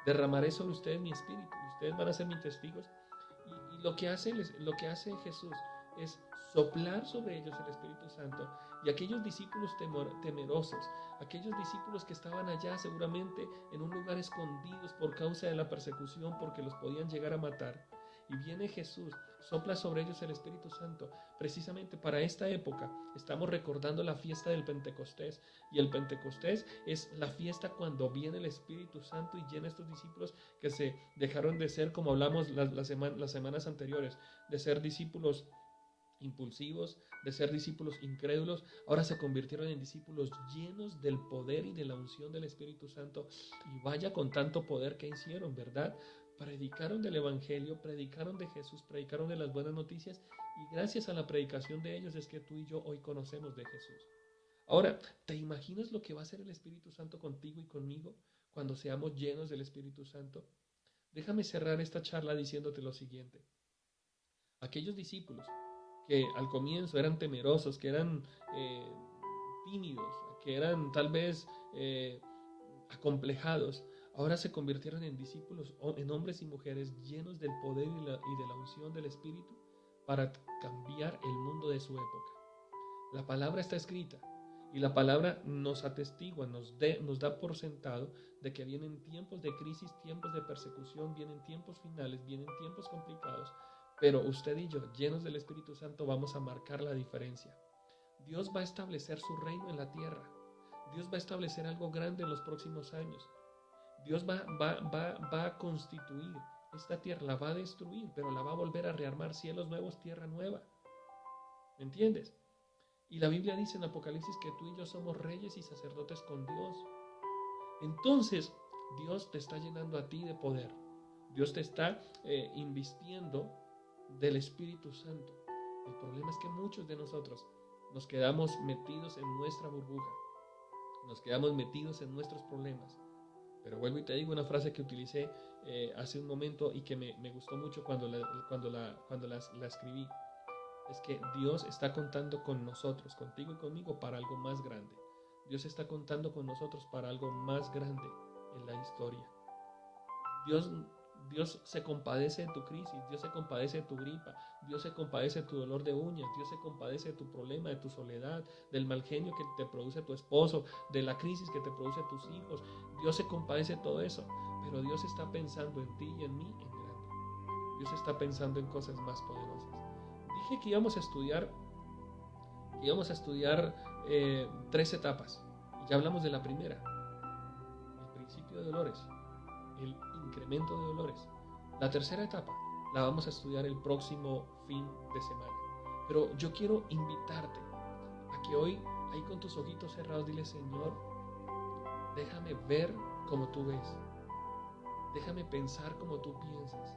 Derramaré sobre ustedes mi espíritu y ustedes van a ser mis testigos. Y lo que hace Jesús es soplar sobre ellos el Espíritu Santo. Y aquellos discípulos temerosos, aquellos discípulos que estaban allá seguramente en un lugar escondidos por causa de la persecución, porque los podían llegar a matar. Y viene Jesús, sopla sobre ellos el Espíritu Santo. Precisamente para esta época estamos recordando la fiesta del Pentecostés. Y el Pentecostés es la fiesta cuando viene el Espíritu Santo y llena a estos discípulos que se dejaron de ser, como hablamos las semanas anteriores, de ser discípulos impulsivos, de ser discípulos incrédulos, ahora se convirtieron en discípulos llenos del poder y de la unción del Espíritu Santo. Y vaya con tanto poder que hicieron, ¿verdad? Predicaron del Evangelio, predicaron de Jesús, predicaron de las buenas noticias, y gracias a la predicación de ellos es que tú y yo hoy conocemos de Jesús. Ahora, ¿te imaginas lo que va a hacer el Espíritu Santo contigo y conmigo cuando seamos llenos del Espíritu Santo? Déjame cerrar esta charla diciéndote lo siguiente. Aquellos discípulos que al comienzo eran temerosos, que eran tímidos, que eran tal vez acomplejados, ahora se convirtieron en discípulos, en hombres y mujeres llenos del poder y de la unción del Espíritu para cambiar el mundo de su época. La palabra está escrita y la palabra nos atestigua, nos da por sentado de que vienen tiempos de crisis, tiempos de persecución, vienen tiempos finales, vienen tiempos complicados, pero usted y yo, llenos del Espíritu Santo, vamos a marcar la diferencia. Dios va a establecer su reino en la tierra. Dios va a establecer algo grande en los próximos años. Dios va a constituir esta tierra, la va a destruir, pero la va a volver a rearmar, cielos nuevos, tierra nueva. ¿Me entiendes? Y la Biblia dice en Apocalipsis que tú y yo somos reyes y sacerdotes con Dios. Entonces, Dios te está llenando a ti de poder. Dios te está invistiendo del Espíritu Santo. El problema es que muchos de nosotros nos quedamos metidos en nuestra burbuja, nos quedamos metidos en nuestros problemas. Pero vuelvo y te digo una frase que utilicé hace un momento y que me gustó mucho cuando la escribí. Es que Dios está contando con nosotros, contigo y conmigo, para algo más grande. Dios está contando con nosotros para algo más grande en la historia. Dios se compadece de tu crisis, Dios se compadece de tu gripa, Dios se compadece de tu dolor de uñas, Dios se compadece de tu problema, de tu soledad, del mal genio que te produce tu esposo, de la crisis que te produce tus hijos. Dios se compadece de todo eso, pero Dios está pensando en ti y en mí en grande. Dios está pensando en cosas más poderosas. Dije que íbamos a estudiar 3 etapas. Ya hablamos de la primera, el principio de dolores, el incremento de dolores. La tercera etapa la vamos a estudiar el próximo fin de semana. Pero yo quiero invitarte a que hoy, ahí con tus ojitos cerrados, dile: Señor, déjame ver como tú ves. Déjame pensar como tú piensas.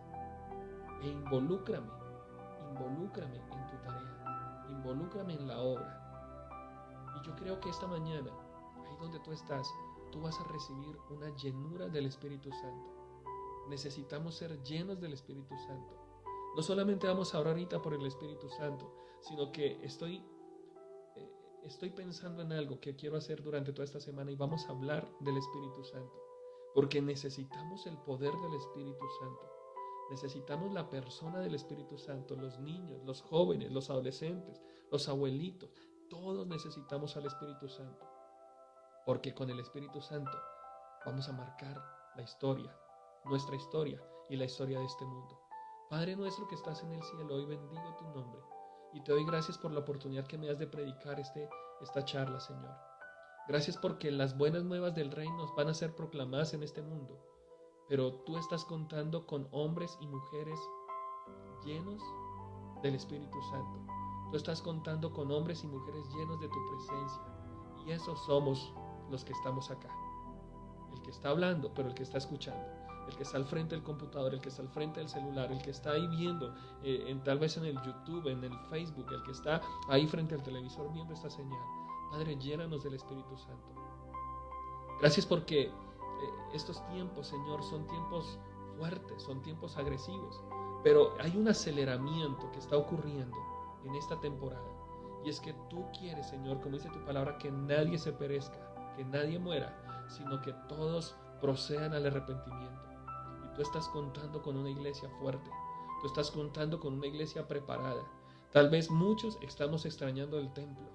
E involúcrame en tu tarea. Involúcrame en la obra. Y yo creo que esta mañana, ahí donde tú estás, tú vas a recibir una llenura del Espíritu Santo. Necesitamos ser llenos del Espíritu Santo. No solamente vamos a orar ahorita por el Espíritu Santo, sino que estoy pensando en algo que quiero hacer durante toda esta semana y vamos a hablar del Espíritu Santo. Porque necesitamos el poder del Espíritu Santo. Necesitamos la persona del Espíritu Santo, los niños, los jóvenes, los adolescentes, los abuelitos. Todos necesitamos al Espíritu Santo. Porque con el Espíritu Santo vamos a marcar la historia, nuestra historia y la historia de este mundo. Padre nuestro que estás en el cielo, hoy bendigo tu nombre y te doy gracias por la oportunidad que me das de predicar esta charla, Señor. Gracias porque las buenas nuevas del reino van a ser proclamadas en este mundo, pero tú estás contando con hombres y mujeres llenos del Espíritu Santo. Tú estás contando con hombres y mujeres llenos de tu presencia, y esos somos los que estamos acá. El que está hablando, pero el que está escuchando, el que está al frente del computador, el que está al frente del celular, el que está ahí viendo, tal vez en el YouTube, en el Facebook, el que está ahí frente al televisor viendo esta señal. Padre, llénanos del Espíritu Santo. Gracias porque estos tiempos, Señor, son tiempos fuertes, son tiempos agresivos, pero hay un aceleramiento que está ocurriendo en esta temporada. Y es que tú quieres, Señor, como dice tu palabra, que nadie se perezca, que nadie muera, sino que todos procedan al arrepentimiento. Y tú estás contando con una iglesia fuerte, tú estás contando con una iglesia preparada. Tal vez muchos estamos extrañando el templo,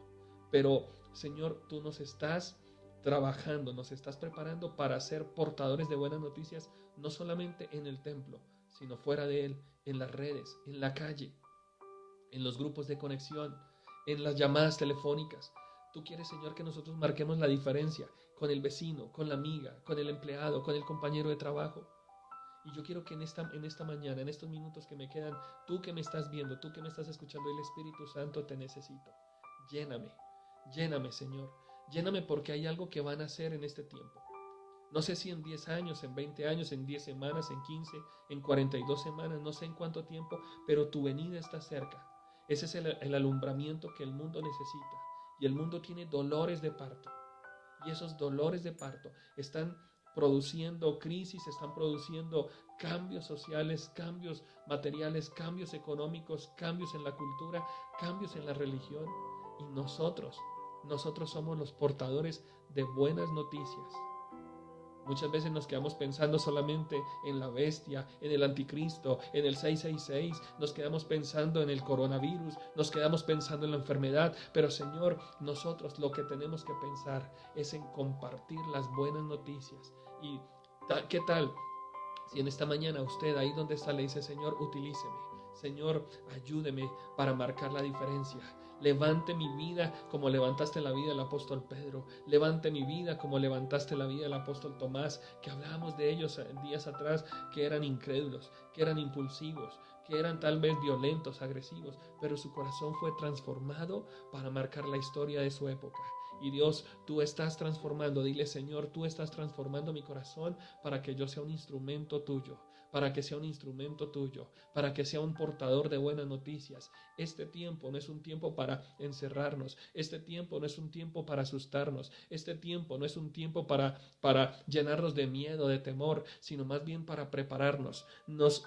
pero Señor, tú nos estás trabajando, nos estás preparando para ser portadores de buenas noticias, no solamente en el templo, sino fuera de él, en las redes, en la calle, en los grupos de conexión, en las llamadas telefónicas. Tú quieres, Señor, que nosotros marquemos la diferencia con el vecino, con la amiga, con el empleado, con el compañero de trabajo. Y yo quiero que en esta mañana, en estos minutos que me quedan, tú que me estás viendo, tú que me estás escuchando, el Espíritu Santo te necesito. Lléname, lléname, Señor. Lléname porque hay algo que van a hacer en este tiempo. No sé si en 10 años, en 20 años, en 10 semanas, en 15, en 42 semanas, no sé en cuánto tiempo, pero tu venida está cerca. Ese es el alumbramiento que el mundo necesita. Y el mundo tiene dolores de parto. Y esos dolores de parto están produciendo crisis, están produciendo cambios sociales, cambios materiales, cambios económicos, cambios en la cultura, cambios en la religión. Y nosotros somos los portadores de buenas noticias. Muchas veces nos quedamos pensando solamente en la bestia, en el anticristo, en el 666, nos quedamos pensando en el coronavirus, nos quedamos pensando en la enfermedad, pero Señor, nosotros lo que tenemos que pensar es en compartir las buenas noticias. ¿Y qué tal si en esta mañana usted ahí donde está le dice, Señor, utilíceme, Señor, ayúdeme para marcar la diferencia? Levante mi vida como levantaste la vida del apóstol Pedro. Levante mi vida como levantaste la vida del apóstol Tomás, que hablábamos de ellos días atrás, que eran incrédulos, que eran impulsivos, que eran tal vez violentos, agresivos, pero su corazón fue transformado para marcar la historia de su época. Y Dios, tú estás transformando, dile, Señor, tú estás transformando mi corazón para que yo sea un instrumento tuyo, para que sea un instrumento tuyo, para que sea un portador de buenas noticias. Este tiempo no es un tiempo para encerrarnos, este tiempo no es un tiempo para asustarnos, este tiempo no es un tiempo para llenarnos de miedo, de temor, sino más bien para prepararnos. Nos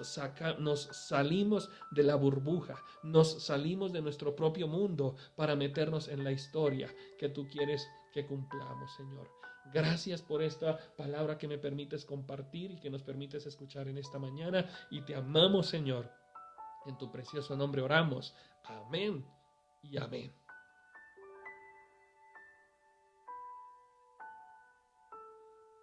salimos de la burbuja, nos salimos de nuestro propio mundo para meternos en la historia que tú quieres que cumplamos, Señor. Gracias por esta palabra que me permites compartir y que nos permites escuchar en esta mañana. Y te amamos, Señor. En tu precioso nombre oramos. Amén y amén.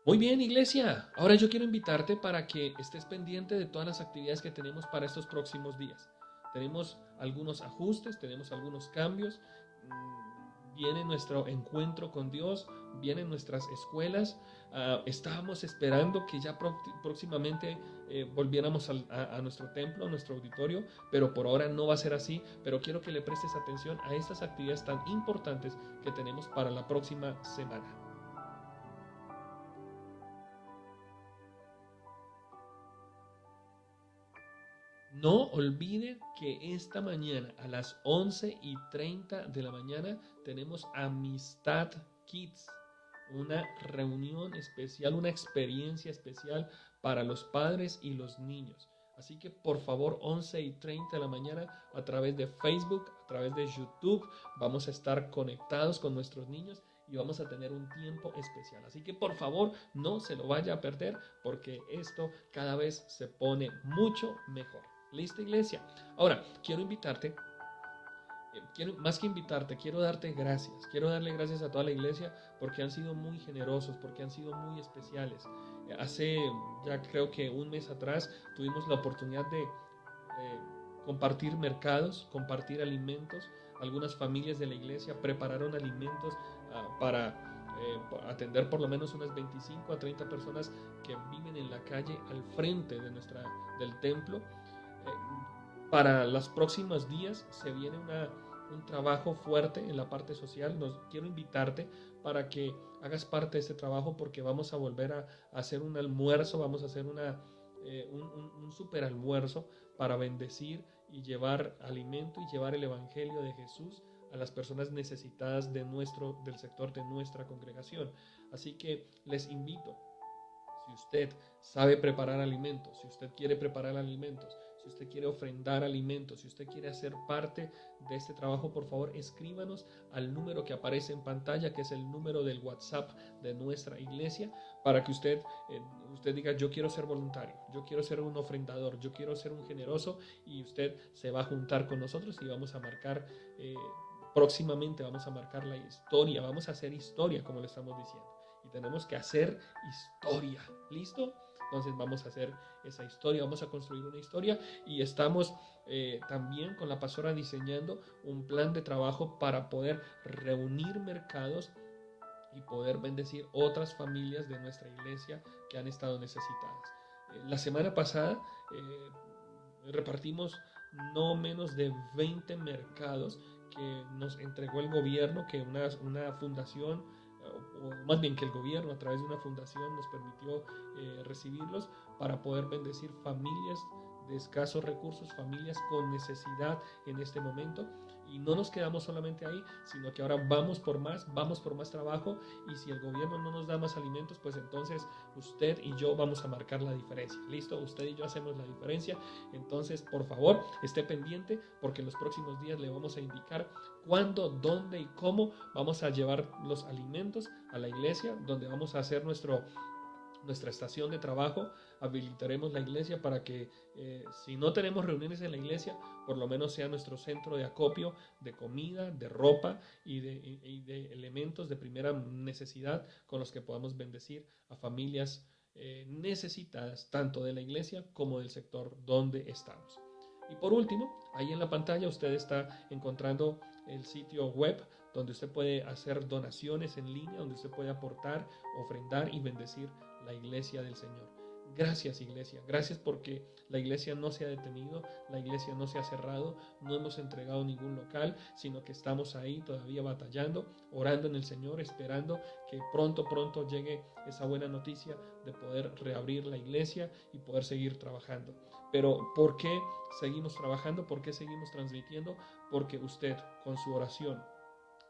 Muy bien, iglesia. Ahora yo quiero invitarte para que estés pendiente de todas las actividades que tenemos para estos próximos días. Tenemos algunos ajustes, tenemos algunos cambios. Viene nuestro encuentro con Dios, vienen nuestras escuelas. Estábamos esperando que ya próximamente volviéramos a nuestro templo, a nuestro auditorio, pero por ahora no va a ser así. Pero quiero que le prestes atención a estas actividades tan importantes que tenemos para la próxima semana. No olviden que esta mañana a las 11:30 de la mañana tenemos Amistad Kids, una reunión especial, una experiencia especial para los padres y los niños. Así que por favor, 11:30 de la mañana a través de Facebook, a través de YouTube, vamos a estar conectados con nuestros niños y vamos a tener un tiempo especial. Así que por favor, no se lo vaya a perder porque esto cada vez se pone mucho mejor. ¿Listo, iglesia? Ahora, quiero invitarte, más que invitarte, quiero darte gracias. Quiero darle gracias a toda la iglesia porque han sido muy generosos, porque han sido muy especiales. Hace ya creo que un mes atrás tuvimos la oportunidad de compartir mercados, compartir alimentos. Algunas familias de la iglesia prepararon alimentos para atender por lo menos unas 25 a 30 personas que viven en la calle al frente de del templo. Para los próximos días se viene un trabajo fuerte en la parte social. Quiero invitarte para que hagas parte de este trabajo porque vamos a volver a hacer un almuerzo, vamos a hacer un super almuerzo para bendecir y llevar alimento y llevar el evangelio de Jesús a las personas necesitadas del sector de nuestra congregación. Así que les invito, si usted sabe preparar alimentos, si usted quiere preparar alimentos, si usted quiere ofrendar alimentos, si usted quiere hacer parte de este trabajo, por favor escríbanos al número que aparece en pantalla, que es el número del WhatsApp de nuestra iglesia, para que usted diga, yo quiero ser voluntario, yo quiero ser un ofrendador, yo quiero ser un generoso, y usted se va a juntar con nosotros y vamos a marcar, próximamente vamos a marcar la historia, vamos a hacer historia como le estamos diciendo. Y tenemos que hacer historia. ¿Listo? Entonces vamos a hacer esa historia, vamos a construir una historia y estamos también con la pastora diseñando un plan de trabajo para poder reunir mercados y poder bendecir otras familias de nuestra iglesia que han estado necesitadas. La semana pasada repartimos no menos de 20 mercados que nos entregó el gobierno, que una fundación, o más bien que el gobierno a través de una fundación nos permitió recibirlos para poder bendecir familias de escasos recursos, familias con necesidad en este momento. Y no nos quedamos solamente ahí, sino que ahora vamos por más trabajo, y si el gobierno no nos da más alimentos, pues entonces usted y yo vamos a marcar la diferencia. ¿Listo? Usted y yo hacemos la diferencia. Entonces, por favor, esté pendiente, porque en los próximos días le vamos a indicar cuándo, dónde y cómo vamos a llevar los alimentos a la iglesia, donde vamos a hacer nuestra estación de trabajo. Habilitaremos la iglesia para que si no tenemos reuniones en la iglesia, por lo menos sea nuestro centro de acopio de comida, de ropa y de elementos de primera necesidad con los que podamos bendecir a familias necesitadas, tanto de la iglesia como del sector donde estamos. Y por último, ahí en la pantalla usted está encontrando el sitio web donde usted puede hacer donaciones en línea, donde usted puede aportar, ofrendar y bendecir la iglesia del Señor. Gracias, iglesia. Gracias porque la iglesia no se ha detenido, la iglesia no se ha cerrado, no hemos entregado ningún local, sino que estamos ahí todavía batallando, orando en el Señor, esperando que pronto llegue esa buena noticia de poder reabrir la iglesia y poder seguir trabajando. Pero ¿por qué seguimos trabajando? ¿Por qué seguimos transmitiendo? Porque usted, con su oración,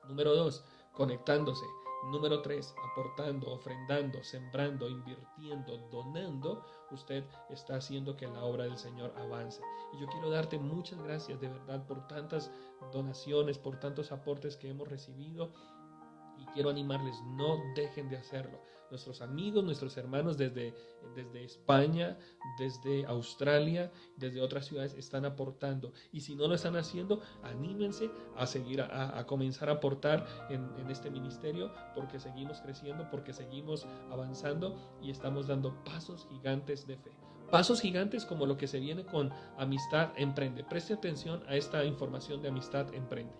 número 2, conectándose. Número 3, aportando, ofrendando, sembrando, invirtiendo, donando, usted está haciendo que la obra del Señor avance. Y yo quiero darte muchas gracias de verdad por tantas donaciones, por tantos aportes que hemos recibido. Y quiero animarles, no dejen de hacerlo. Nuestros amigos, nuestros hermanos desde España, desde Australia, desde otras ciudades están aportando. Y si no lo están haciendo, anímense a seguir, a comenzar a aportar en este ministerio, porque seguimos creciendo, porque seguimos avanzando y estamos dando pasos gigantes de fe. Pasos gigantes como lo que se viene con Amistad Emprende. Preste atención a esta información de Amistad Emprende.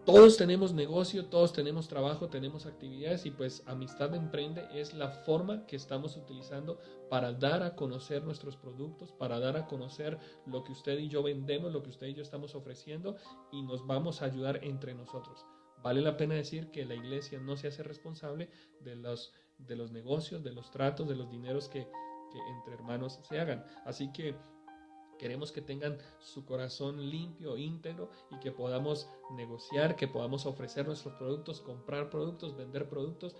Todos tenemos negocio, todos tenemos trabajo, tenemos actividades, y pues Amistad Emprende es la forma que estamos utilizando para dar a conocer nuestros productos, para dar a conocer lo que usted y yo vendemos, lo que usted y yo estamos ofreciendo, y nos vamos a ayudar entre nosotros. Vale la pena decir que la iglesia no se hace responsable de los negocios, de los tratos, de los dineros que entre hermanos se hagan. Así que queremos que tengan su corazón limpio, íntegro, y que podamos negociar, que podamos ofrecer nuestros productos, comprar productos, vender productos,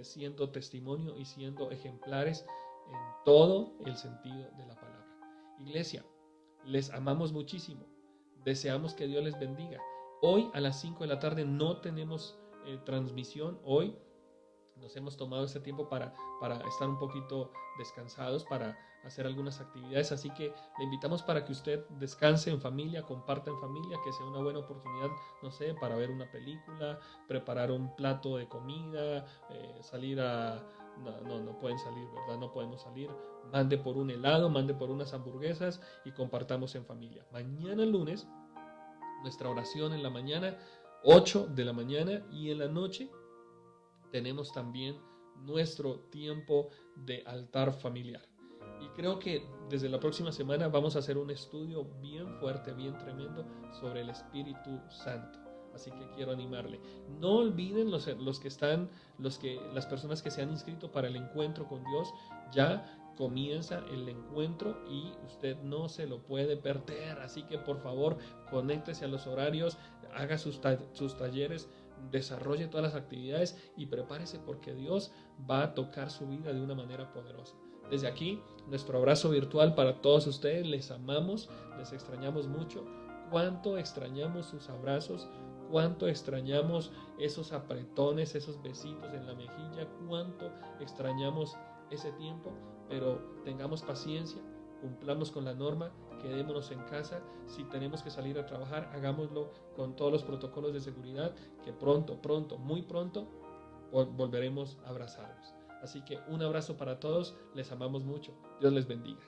siendo testimonio y siendo ejemplares en todo el sentido de la palabra. Iglesia, les amamos muchísimo. Deseamos que Dios les bendiga. Hoy a las 5 de la tarde no tenemos transmisión. Hoy nos hemos tomado este tiempo para estar un poquito descansados, para hacer algunas actividades, así que le invitamos para que usted descanse en familia, comparta en familia, que sea una buena oportunidad, no sé, para ver una película, preparar un plato de comida, salir a... No pueden salir, ¿verdad? No podemos salir. Mande por un helado, mande por unas hamburguesas y compartamos en familia. Mañana lunes, nuestra oración en la mañana, 8 de la mañana, y en la noche tenemos también nuestro tiempo de altar familiar. Y creo que desde la próxima semana vamos a hacer un estudio bien fuerte, bien tremendo sobre el Espíritu Santo. Así que quiero animarle. No olviden las personas que se han inscrito para el encuentro con Dios. Ya comienza el encuentro y usted no se lo puede perder. Así que por favor, conéctese a los horarios, haga sus talleres, desarrolle todas las actividades y prepárese, porque Dios va a tocar su vida de una manera poderosa. Desde aquí, nuestro abrazo virtual para todos ustedes. Les amamos, les extrañamos mucho. Cuánto extrañamos sus abrazos, cuánto extrañamos esos apretones, esos besitos en la mejilla, cuánto extrañamos ese tiempo, pero tengamos paciencia, cumplamos con la norma, quedémonos en casa. Si tenemos que salir a trabajar, hagámoslo con todos los protocolos de seguridad, que pronto, muy pronto, volveremos a abrazarnos. Así que un abrazo para todos, les amamos mucho, Dios les bendiga.